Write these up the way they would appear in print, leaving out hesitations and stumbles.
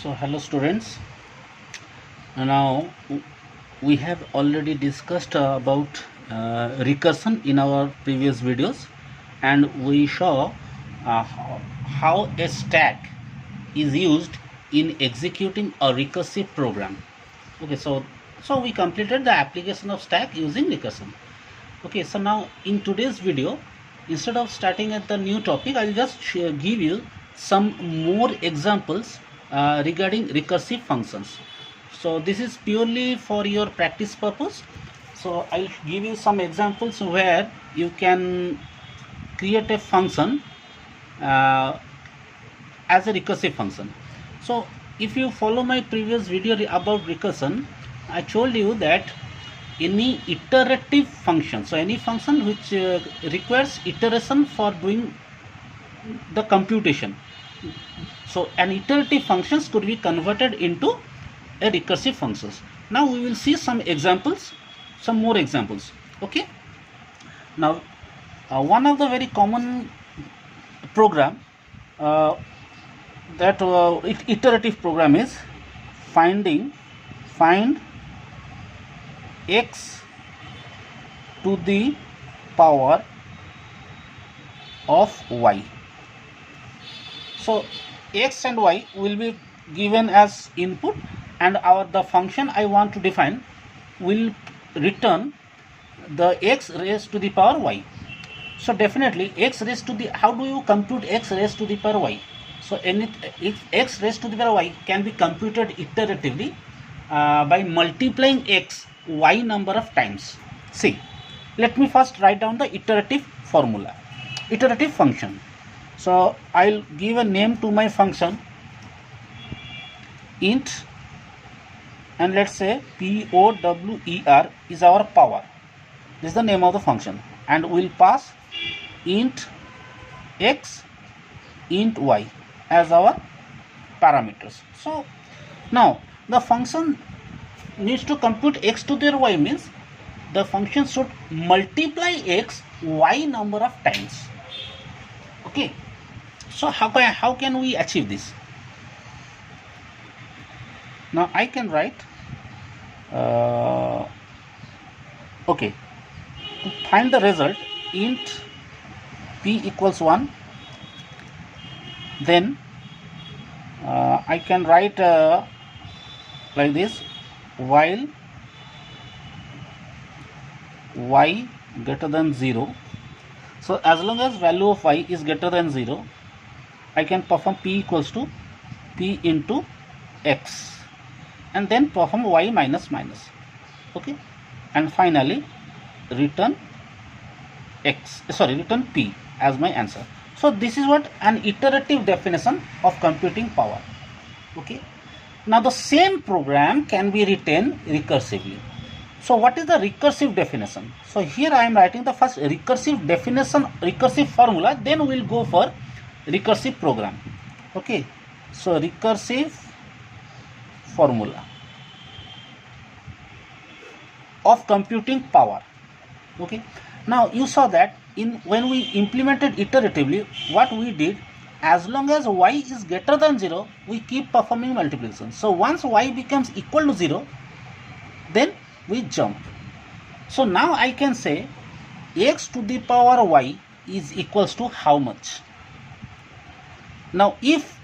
So hello students. Now we have already discussed about recursion in our previous videos, and we saw how a stack is used in executing a recursive program. Okay, so we completed the application of stack using recursion. Okay, so now in today's video, instead of starting at the new topic, I'll just give you some more examples regarding recursive functions. So this is purely for your practice purpose. So I'll give you some examples where you can create a function as a recursive function. So if you follow my previous video about recursion, I told you that any iterative function, so any function which requires iteration for doing the computation, so an iterative functions could be converted into a recursive functions. Now we will see some examples, some more examples. Okay, now one of the very common program that iterative program is find x to the power of y. So x and y will be given as input, and the function I want to define will return the x raised to the power y. So definitely x raised to the, how do you compute x raised to the power y? So if x raised to the power y can be computed iteratively by multiplying x y number of times. See, let me first write down the iterative formula, iterative function. So I'll give a name to my function, int, and let's say power is our power. This is the name of the function, and we'll pass int x, int y as our parameters. So now the function needs to compute x to the y, means the function should multiply x y number of times. Okay, so how can we achieve this? Now I can write okay, to find the result, int p equals 1, then I can write like this, while y greater than 0. So as long as value of y is greater than 0, I can perform p equals to p into x, and then perform y minus minus. Okay, and finally return return p as my answer. So this is what an iterative definition of computing power. Okay, now the same program can be written recursively. So what is the recursive definition? So here I am writing the first recursive definition, recursive formula, then we'll go for recursive program. Okay, so recursive formula of computing power. Okay, now you saw that when we implemented iteratively, what we did, as long as y is greater than 0, we keep performing multiplication. So once y becomes equal to 0, then we jump. So now I can say x to the power y is equals to how much? Now if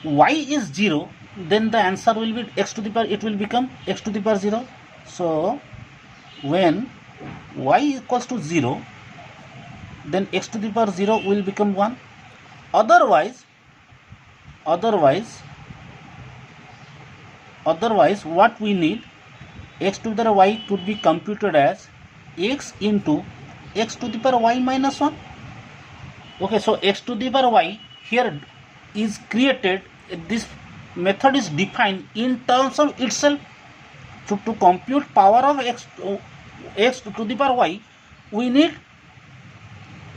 y is 0, then the answer will be x to the power, it will become x to the power 0. So when y equals to 0, then x to the power 0 will become 1. Otherwise what we need, x to the power y could be computed as x into x to the power y minus 1. Okay, so x to the power y here is created, this method is defined in terms of itself. So to compute power of x to the power y, we need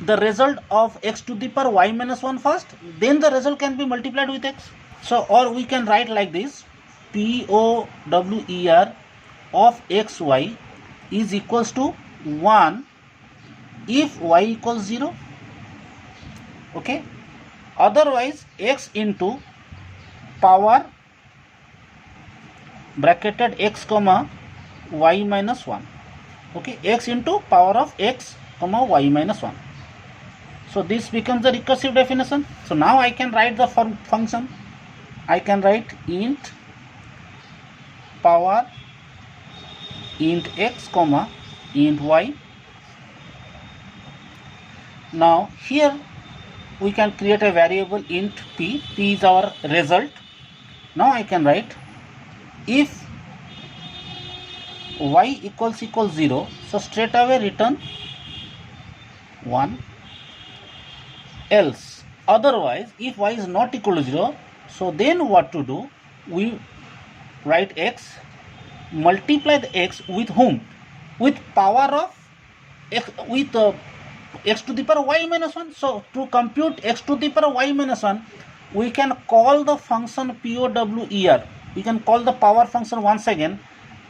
the result of x to the power y minus 1 first, then the result can be multiplied with x. So, or we can write like this, power of xy is equals to 1 if y equals 0. Okay, otherwise x into power bracketed x comma y minus 1. Okay, x into power of x comma y minus 1. So this becomes the recursive definition. So now I can write the function. I can write int power int x comma int y. Now here we can create a variable int p. P is our result. Now I can write if y equals 0, so straight away return 1. Else otherwise, if y is not equal to 0, so then what to do? We write x, multiply the x with whom? With power of x, with x to the power y minus 1. So to compute x to the power y minus 1, we can call the function POWER. We can call the power function once again,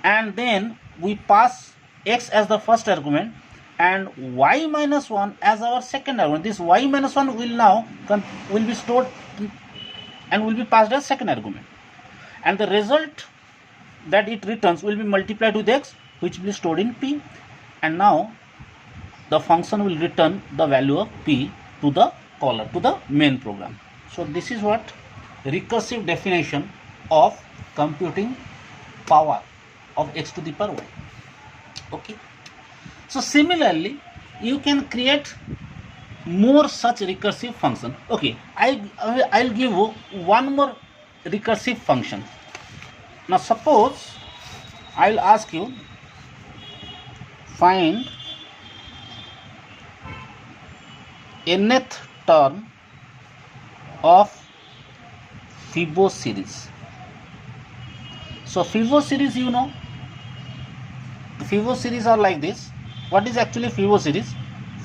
and then we pass x as the first argument and y minus 1 as our second argument. This y minus 1 will now will be stored and will be passed as second argument, and the result that it returns will be multiplied with x, which will be stored in p, and now the function will return the value of p to the caller, to the main program. So this is what recursive definition of computing power of x to the power y. Okay. So similarly, you can create more such recursive function. Okay, I'll give you one more recursive function. Now suppose I'll ask you find nth term of Fibo series. So Fibo series, you know, Fibo series are like this. What is actually Fibo series?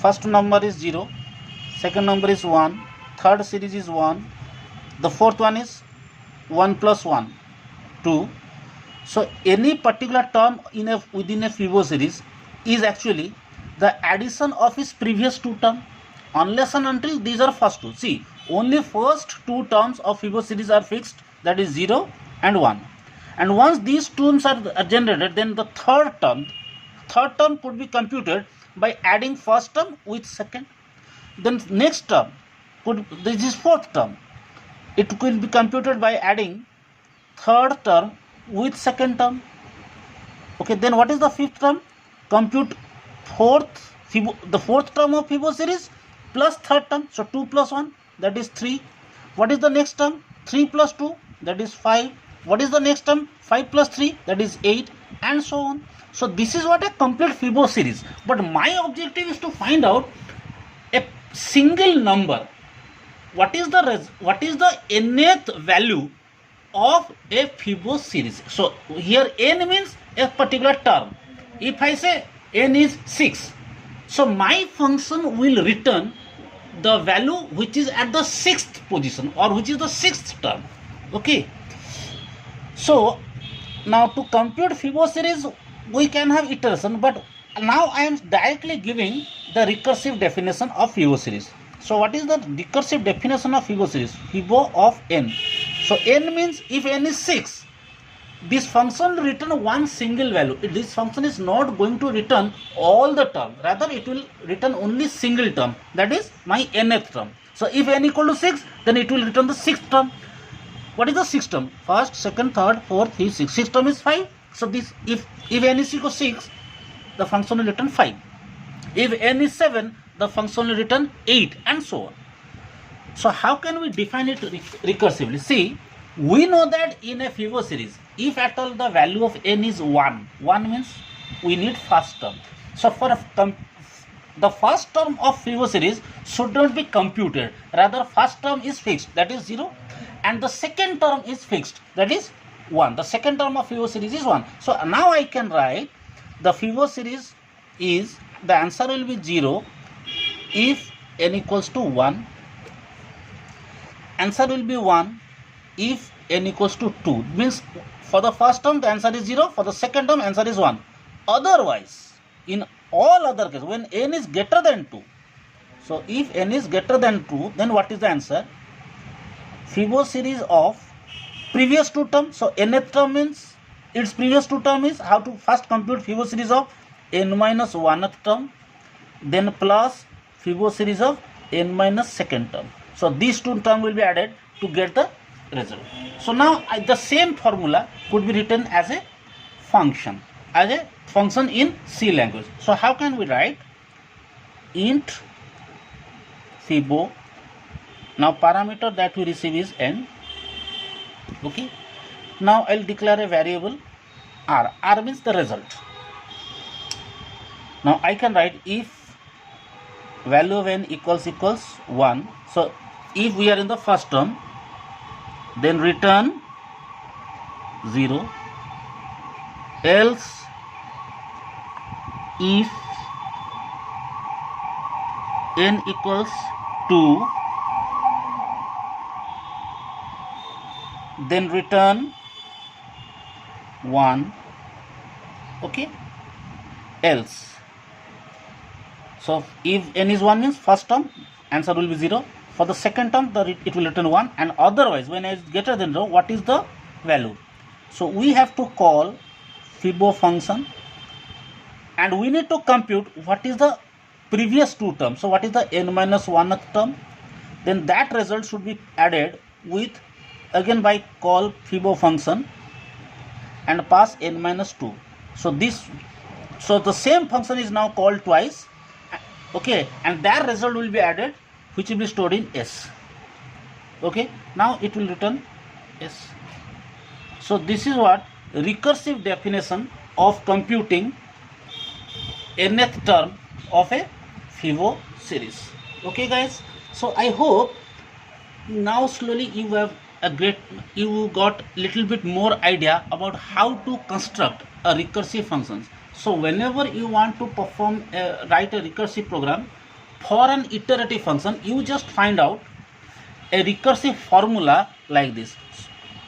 First number is 0, second number is 1, third series is 1, the fourth one is 1 plus 1, 2. So any particular term within a Fibo series is actually the addition of its previous two terms, unless and until these are first two. See, only first two terms of Fibo series are fixed, that is 0 and 1. And once these terms are generated, then the third term could be computed by adding first term with second. Then next term, this is fourth term, it will be computed by adding third term with second term. Okay, then what is the fifth term? Compute the fourth term of Fibo series plus third term. So 2 plus 1, that is 3. What is the next term? 3 plus 2, that is 5. What is the next term? 5 plus 3, that is 8, and so on. So this is what a complete Fibo series. But my objective is to find out a single number. What is the nth value of a Fibo series? So here n means a particular term. If I say n is 6, so my function will return the value which is at the 6th position, or which is the 6th term. Okay. So now to compute Fibo series, we can have iteration, but now I am directly giving the recursive definition of Fibo series. So what is the recursive definition of Fibo series? Fibo of n. So n means if n is 6, this function will return one single value. This function is not going to return all the term, rather it will return only single term, that is my nth term. So if n equal to 6, then it will return the 6th term. What is the 6th term? First, second, third, fourth, fifth, sixth. 6th term is 5. So this, if n is equal to 6, the function will return 5. If n is 7, the function will return 8, and so on. So how can we define it recursively? See, we know that in a Fibo series, if at all the value of n is 1 means we need first term. So for the first term of Fibo series should not be computed, rather first term is fixed, that is 0, and the second term is fixed, that is 1. The second term of Fibo series is 1. So now I can write the Fibo series is, the answer will be 0 if n equals to 1. Answer will be 1 if n equals to 2. Means for the first term the answer is 0, for the second term answer is 1. Otherwise, in all other cases, when n is greater than 2, so if n is greater than 2, then what is the answer? Fibo series of previous two terms. So nth term means its previous two term is how to first compute Fibo series of n minus 1th term, then plus Fibo series of n minus 2nd term. So these two terms will be added to get the result. So now the same formula could be written as a function in C language. So how can we write int Fibo? Now parameter that we receive is n. Okay. Now I'll declare a variable r. R means the result. Now I can write if value of n equals 1. So if we are in the first term, then return 0. Else if n equals 2, then return 1. Okay, else. So if n is 1 means first term answer will be 0. For the second term it will return 1, and otherwise when n is greater than 0, what is the value? So we have to call Fibo function, and we need to compute what is the previous two terms. So what is the n minus 1th term? Then that result should be added with, again by call Fibo function and pass n minus 2. So the same function is now called twice. Okay, and that result will be added, which will be stored in S. Okay, now it will return S. So this is what recursive definition of computing nth term of a Fibo series. Okay guys, so I hope now slowly you got little bit more idea about how to construct a recursive function. So whenever you want to write a recursive program for an iterative function, you just find out a recursive formula like this.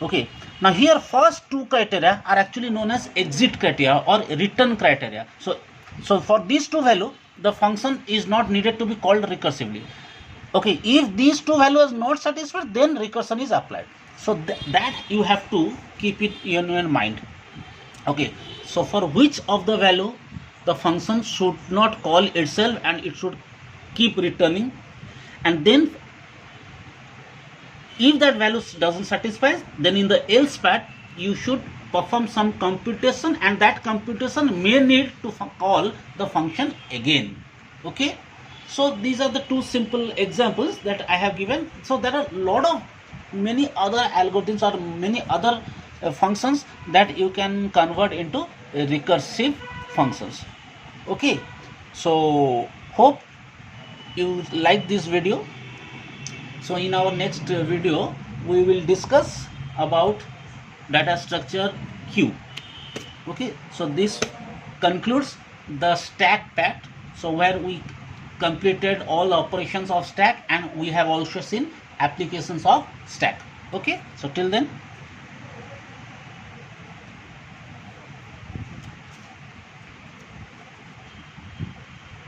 Okay, now here first two criteria are actually known as exit criteria or return criteria. So for these two values, the function is not needed to be called recursively. Okay, if these two values are not satisfied, then recursion is applied. So that you have to keep it in your mind. Okay, so for which of the value the function should not call itself and it should keep returning, and then if that value doesn't satisfy, then in the else part you should perform some computation, and that computation may need to call the function again. Okay, so these are the two simple examples that I have given. So there are many other algorithms or many other functions that you can convert into recursive functions. Okay, so hope you like this video. So in our next video we will discuss about data structure Q. Okay, so this concludes the stack part, so where we completed all operations of stack and we have also seen applications of stack. Okay, so till then